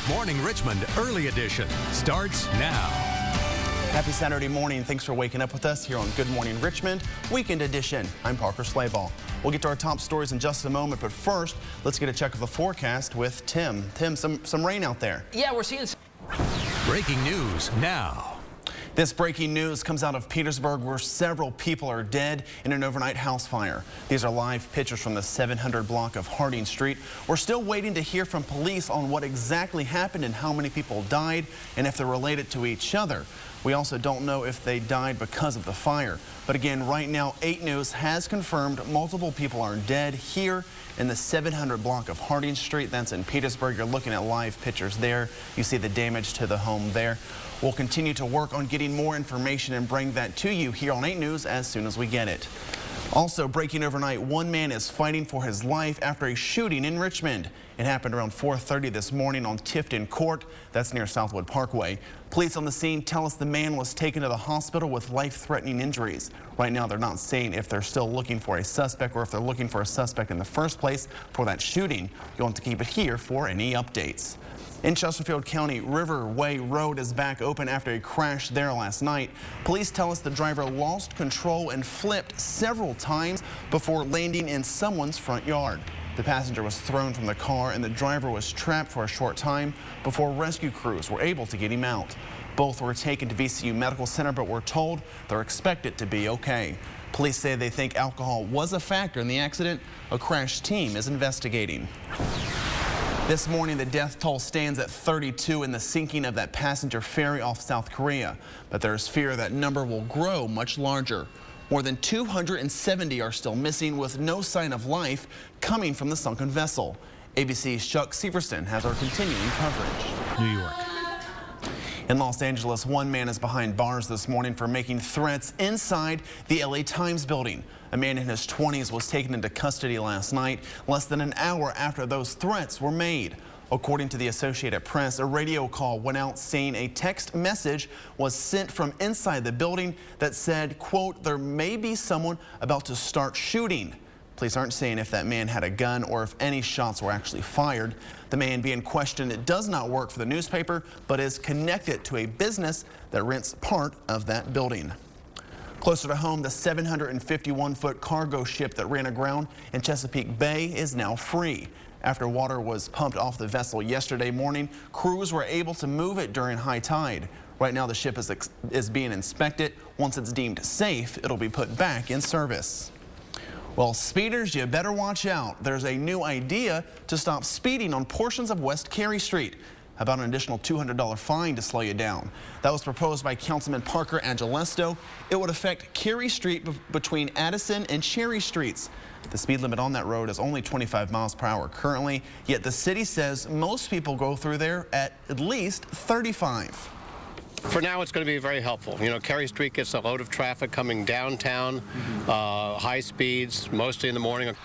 Good Morning Richmond Early Edition starts now. Happy Saturday morning. Thanks for waking up with us here on Good Morning Richmond Weekend Edition. I'm Parker Slayball. We'll get to our top stories in just a moment, but first, let's get a check of the forecast with Tim. Tim, some rain out there. Yeah, we're seeing Breaking news now. This breaking news comes out of Petersburg, where several people are dead in an overnight house fire. These are live pictures from the 700 block of Harding Street. We're still waiting to hear from police on what exactly happened and how many people died and if they're related to each other. We also don't know if they died because of the fire. But again, right now, 8 News has confirmed multiple people are dead here in the 700 block of Harding Street. That's in Petersburg. You're looking at live pictures there. You see the damage to the home there. We'll continue to work on getting more information and bring that to you here on 8 News as soon as we get it. Also breaking overnight, one man is fighting for his life after a shooting in Richmond. It happened around 4:30 this morning on Tifton Court. That's near Southwood Parkway. Police on the scene tell us the man was taken to the hospital with life-threatening injuries. Right now, they're not saying if they're still looking for a suspect or if they're looking for a suspect in the first place for that shooting. You'll want to keep it here for any updates. In Chesterfield County, Riverway Road is back open after a crash there last night. Police tell us the driver lost control and flipped several times before landing in someone's front yard. The passenger was thrown from the car and the driver was trapped for a short time before rescue crews were able to get him out. Both were taken to VCU Medical Center, but we're told they're expected to be okay. Police say they think alcohol was a factor in the accident. A crash team is investigating. This morning, the death toll stands at 32 in the sinking of that passenger ferry off South Korea. But there's fear that number will grow much larger. More than 270 are still missing with no sign of life coming from the sunken vessel. ABC's Chuck Severson has our continuing coverage. New York. In Los Angeles, one man is behind bars this morning for making threats inside the LA Times building. A man in his 20s was taken into custody last night, less than an hour after those threats were made. According to the Associated Press, a radio call went out saying a text message was sent from inside the building that said, quote, "There may be someone about to start shooting." Police aren't saying if that man had a gun or if any shots were actually fired. The man being questioned does not work for the newspaper, but is connected to a business that rents part of that building. Closer to home, the 751-foot cargo ship that ran aground in Chesapeake Bay is now free. After water was pumped off the vessel yesterday morning, crews were able to move it during high tide. Right now, the ship is being inspected. Once it's deemed safe, it'll be put back in service. Well, speeders, you better watch out. There's a new idea to stop speeding on portions of West Carey Street. How about an additional $200 fine to slow you down? That was proposed by Councilman Parker Angelesto. It would affect Carey Street between Addison and Cherry Streets. The speed limit on that road is only 25 miles per hour currently, yet the city says most people go through there at least 35. For now, it's going to be very helpful. You know, Carey Street gets a load of traffic coming downtown, high speeds, mostly in the morning.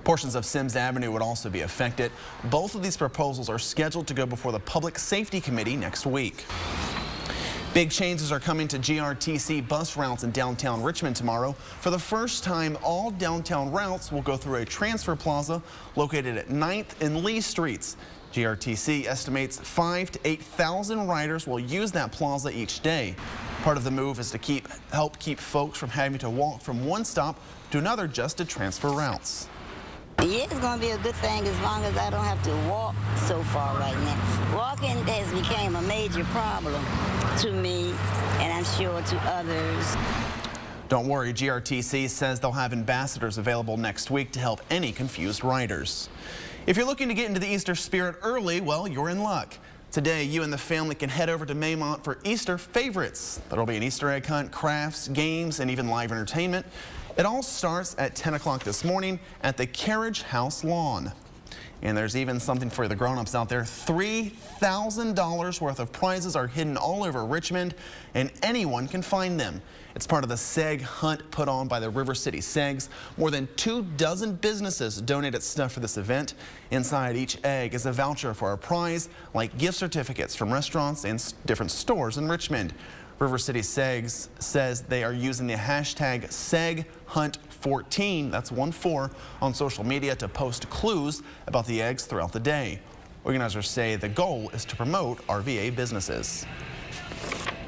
Portions of Sims Avenue would also be affected. Both of these proposals are scheduled to go before the Public Safety Committee next week. Big changes are coming to GRTC bus routes in downtown Richmond tomorrow. For the first time, all downtown routes will go through a transfer plaza located at 9th and Lee Streets. GRTC estimates 5,000 to 8,000 riders will use that plaza each day. Part of the move is to help keep folks from having to walk from one stop to another just to transfer routes. Yeah, it's going to be a good thing as long as I don't have to walk so far right now. Walking has become a major problem to me, and I'm sure to others. Don't worry, GRTC says they'll have ambassadors available next week to help any confused riders. If you're looking to get into the Easter spirit early, well, you're in luck. Today, you and the family can head over to Maymont for Easter favorites. There'll be an Easter egg hunt, crafts, games, and even live entertainment. It all starts at 10 o'clock this morning at the Carriage House lawn. And there's even something for the grown-ups out there. $3,000 worth of prizes are hidden all over Richmond, and anyone can find them. It's part of the Seg Hunt put on by the River City Segs. More than 24 businesses donated stuff for this event. Inside each egg is a voucher for a prize, like gift certificates from restaurants and different stores in Richmond. River City Segs says they are using the hashtag SegHunt14, that's 14, on social media to post clues about the eggs throughout the day. Organizers say the goal is to promote RVA businesses.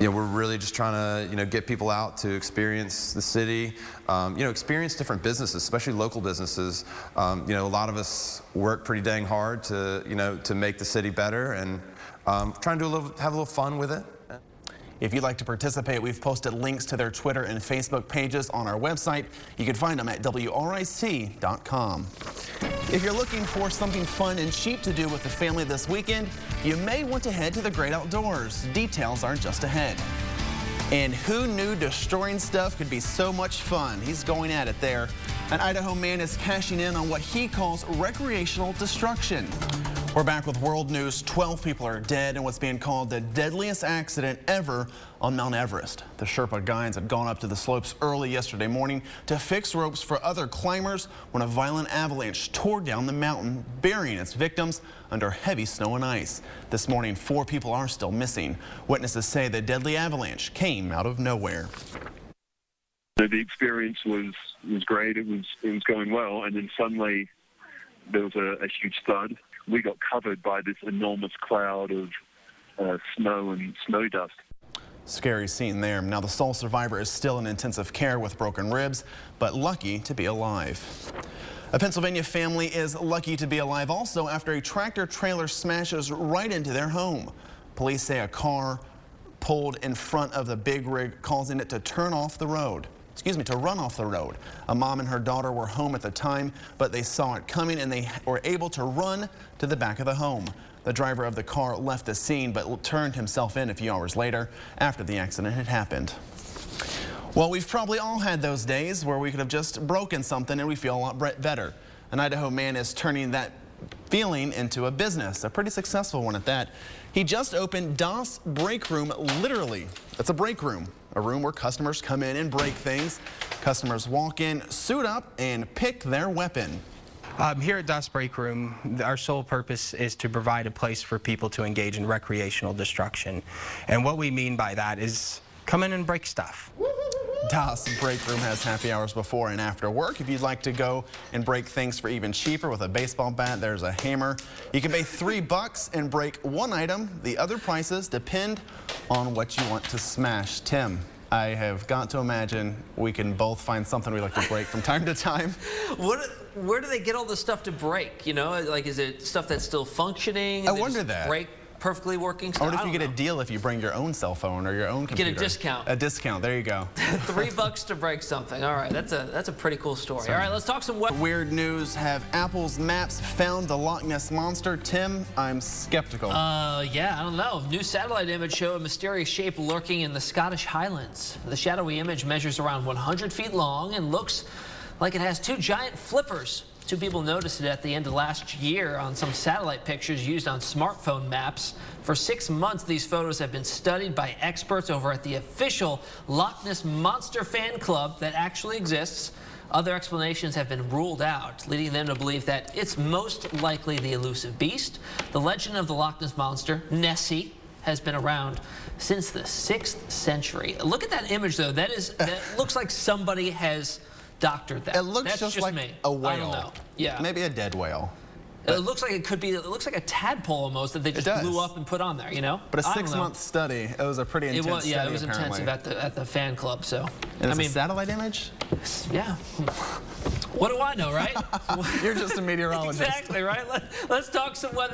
We're really just trying to, get people out to experience the city, experience different businesses, especially local businesses. A lot of us work pretty dang hard to, to make the city better, and trying to have a little fun with it. If you'd like to participate, we've posted links to their Twitter and Facebook pages on our website. You can find them at WRIC.com. If you're looking for something fun and cheap to do with the family this weekend, you may want to head to the great outdoors. Details are just ahead. And who knew destroying stuff could be so much fun? He's going at it there. An Idaho man is cashing in on what he calls recreational destruction. We're back with world news. 12 people are dead in what's being called the deadliest accident ever on Mount Everest. The Sherpa guides had gone up to the slopes early yesterday morning to fix ropes for other climbers when a violent avalanche tore down the mountain, burying its victims under heavy snow and ice. This morning, 4 people are still missing. Witnesses say the deadly avalanche came out of nowhere. The experience was great. It was going well, and then suddenly there was a huge thud. We got covered by this enormous cloud of snow and snow dust. Scary scene there. Now the sole survivor is still in intensive care with broken ribs, but lucky to be alive. A Pennsylvania family is lucky to be alive also after a tractor trailer smashes right into their home. Police say a car pulled in front of the big rig, causing it to run off the road. A mom and her daughter were home at the time, but they saw it coming and they were able to run to the back of the home. The driver of the car left the scene but turned himself in a few hours later after the accident had happened. Well, we've probably all had those days where we could have just broken something and we feel a lot better. An Idaho man is turning that feeling into a business, a pretty successful one at that. He just opened Das Break Room, literally. That's a break room, a room where customers come in and break things. Customers walk in, suit up, and pick their weapon. Here at Das Break Room, our sole purpose is to provide a place for people to engage in recreational destruction. And what we mean by that is come in and break stuff. Das Break Room has happy hours before and after work. If you'd like to go and break things for even cheaper with a baseball bat, there's a hammer. You can pay $3 and break one item. The other prices depend on what you want to smash. Tim, I have got to imagine we can both find something we like to break from time to time. Where do they get all this stuff to break? Like, is it stuff that's still functioning? I wonder that. Break perfectly working stuff? I wonder if you get a deal if you bring your own cell phone or your own computer. Get a discount. A discount, there you go. $3 to break something. All right, that's a pretty cool story. All right, let's talk some weird news. Have Apple's maps found the Loch Ness Monster? Tim, I'm skeptical. Yeah, I don't know. New satellite image show a mysterious shape lurking in the Scottish Highlands. The shadowy image measures around 100 feet long and looks like it has 2 giant flippers. 2 people noticed it at the end of last year on some satellite pictures used on smartphone maps. For 6 months, these photos have been studied by experts over at the official Loch Ness Monster fan club that actually exists. Other explanations have been ruled out, leading them to believe that it's most likely the elusive beast. The legend of the Loch Ness Monster, Nessie, has been around since the 6th century. Look at that image, though. That looks like somebody has doctored that. It looks just like a whale. I don't know. Yeah. Maybe a dead whale. It looks like it looks like a tadpole almost that they just blew up and put on there, But a 6-month study. It was a pretty intense study, it was intensive at the fan club, so. And it's a satellite image? Yeah. What do I know, right? You're just a meteorologist. Exactly, right? Let's talk some weather.